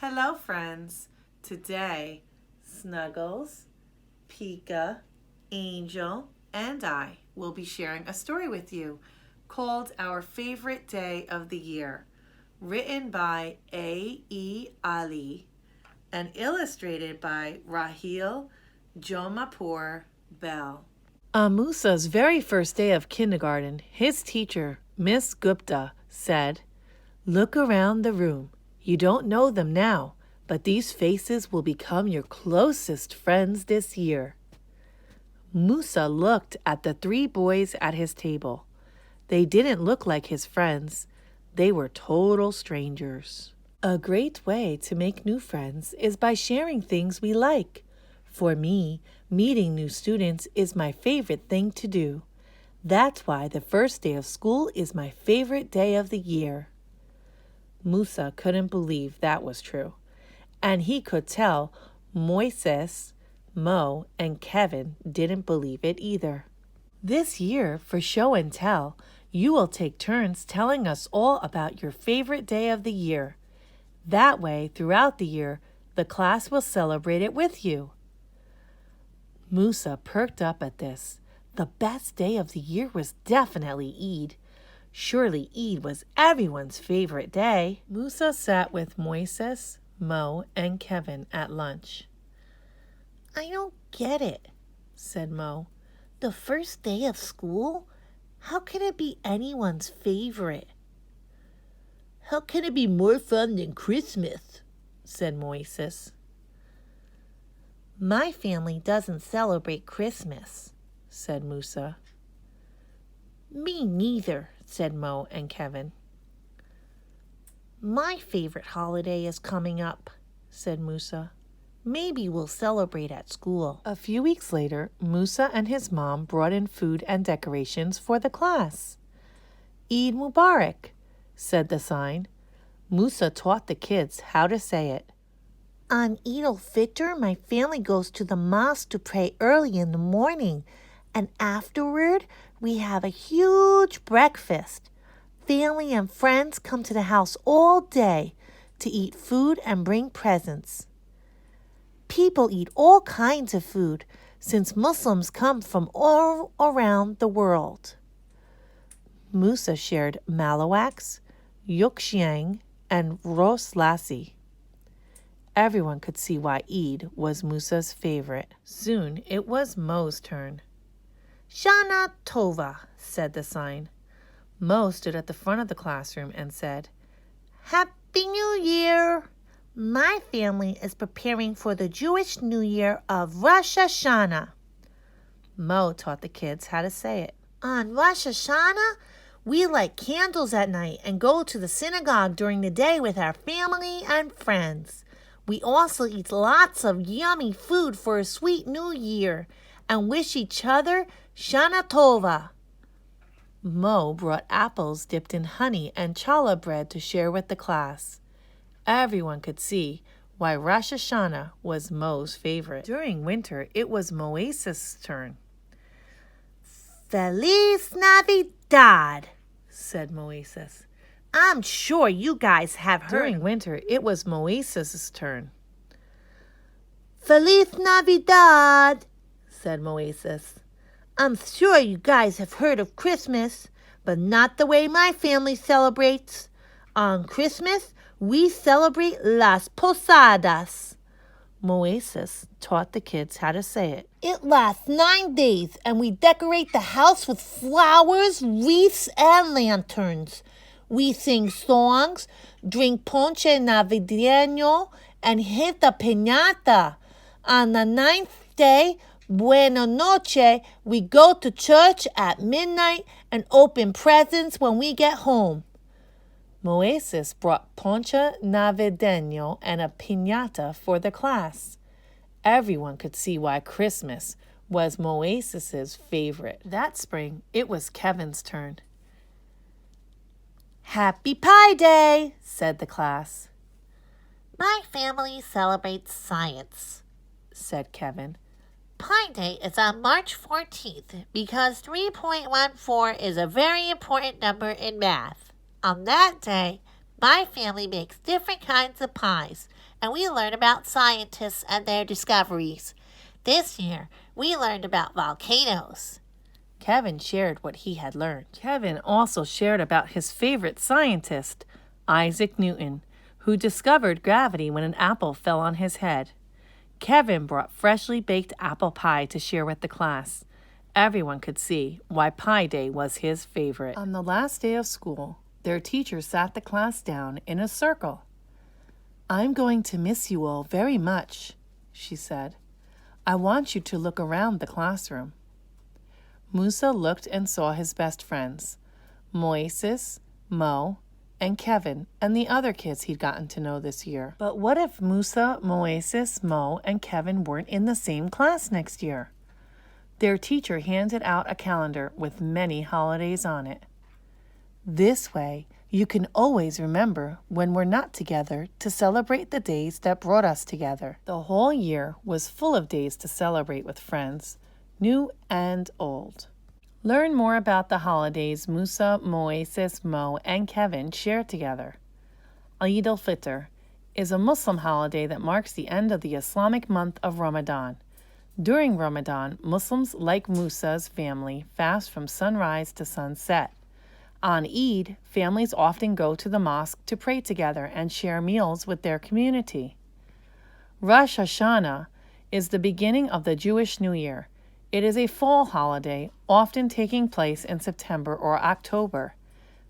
Hello, friends. Today, Snuggles, Pika, Angel, and I will be sharing a story with you called Our Favorite Day of the Year, written by A. Ali and illustrated by Rahil Jomapur Bell. On Musa's very first day of kindergarten, his teacher, Miss Gupta, said, "Look around the room. You don't know them now, but these faces will become your closest friends this year." Musa looked at the three boys at his table. They didn't look like his friends. They were total strangers. A great way to make new friends is by sharing things we like. For me, meeting new students is my favorite thing to do. That's why the first day of school is my favorite day of the year. Musa couldn't believe that was true, and he could tell Moises, Mo, and Kevin didn't believe it either. This year, for show and tell, you will take turns telling us all about your favorite day of the year. That way, throughout the year, the class will celebrate it with you. Musa perked up at this. The best day of the year was definitely Eid. Surely Eid was everyone's favorite day. Musa sat with Moises, Mo, and Kevin at lunch. "I don't get it," said Mo. "The first day of school? How can it be anyone's favorite?" "How can it be more fun than Christmas?" said Moises. "My family doesn't celebrate Christmas," said Musa. "Me neither," said Mo and Kevin. "My favorite holiday is coming up," said Musa. "Maybe we'll celebrate at school." A few weeks later, Musa and his mom brought in food and decorations for the class. "Eid Mubarak," said the sign. Musa taught the kids how to say it. "On Eid al-Fitr, my family goes to the mosque to pray early in the morning, and afterward, we have a huge breakfast. Family and friends come to the house all day to eat food and bring presents. People eat all kinds of food since Muslims come from all around the world." Musa shared malawaks, yukshiang, and ros lassi. Everyone could see why Eid was Musa's favorite. Soon it was Mo's turn. "Shana Tova," said the sign. Mo stood at the front of the classroom and said, "Happy New Year! My family is preparing for the Jewish New Year of Rosh Hashanah." Mo taught the kids how to say it. "On Rosh Hashanah, we light candles at night and go to the synagogue during the day with our family and friends. We also eat lots of yummy food for a sweet new year and wish each other Shana Tova." Mo brought apples dipped in honey and challah bread to share with the class. Everyone could see why Rosh Hashanah was Mo's favorite. During winter, it was Moises' turn. "Feliz Navidad," said Moises. "I'm sure you guys have heard." During winter, it was Moises' turn. "Feliz Navidad," said Moises. "I'm sure you guys have heard of Christmas, but not the way my family celebrates. On Christmas, we celebrate Las Posadas." Moises taught the kids how to say it. "It lasts 9 days, and we decorate the house with flowers, wreaths, and lanterns. We sing songs, drink ponche navideño, and hit the piñata. On the 9th day, Buena Noche, we go to church at midnight and open presents when we get home." Moises brought ponche navideño and a piñata for the class. Everyone could see why Christmas was Moises' favorite. That spring, it was Kevin's turn. "Happy Pi Day," said the class. "My family celebrates science," said Kevin. "Pi Day is on March 14th because 3.14 is a very important number in math. On that day, my family makes different kinds of pies and we learn about scientists and their discoveries. This year, we learned about volcanoes. Kevin shared what he had learned. Kevin also shared about his favorite scientist, Isaac Newton, who discovered gravity when an apple fell on his head. Kevin brought freshly baked apple pie to share with the class. Everyone could see why Pie Day was his favorite. On the last day of school, their teacher sat the class down in a circle. "I'm going to miss you all very much," she said. "I want you to look around the classroom." Musa looked and saw his best friends, Moises, Mo, and Kevin, and the other kids he'd gotten to know this year. But what if Musa, Moises, Mo, and Kevin weren't in the same class next year? Their teacher handed out a calendar with many holidays on it. This way, you can always remember when we're not together to celebrate the days that brought us together. The whole year was full of days to celebrate with friends, new and old. Learn more about the holidays Musa, Moises, Mo, and Kevin share together. Eid al-Fitr is a Muslim holiday that marks the end of the Islamic month of Ramadan. During Ramadan, Muslims like Musa's family fast from sunrise to sunset. On Eid, families often go to the mosque to pray together and share meals with their community. Rosh Hashanah is the beginning of the Jewish New Year. It is a fall holiday, often taking place in September or October.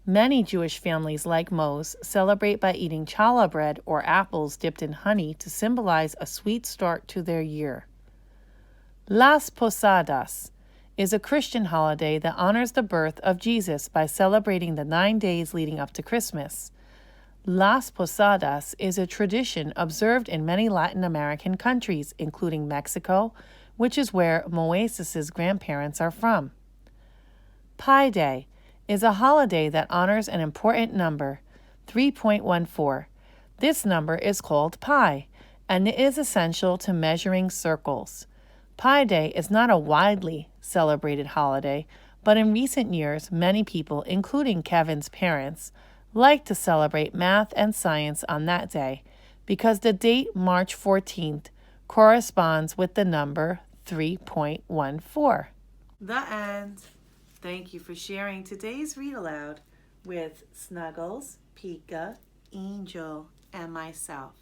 Many Jewish families like Mo's celebrate by eating challah bread or apples dipped in honey to symbolize a sweet start to their year. Las Posadas is a Christian holiday that honors the birth of Jesus by celebrating the 9 days leading up to Christmas. Las Posadas is a tradition observed in many Latin American countries, including Mexico, which is where Moises' grandparents are from. Pi Day is a holiday that honors an important number, 3.14. This number is called pi, and it is essential to measuring circles. Pi Day is not a widely celebrated holiday, but in recent years, many people, including Kevin's parents, like to celebrate math and science on that day because the date March 14th corresponds with the number 3.14. The end. Thank you for sharing today's Read Aloud with Snuggles, Pika, Angel, and myself.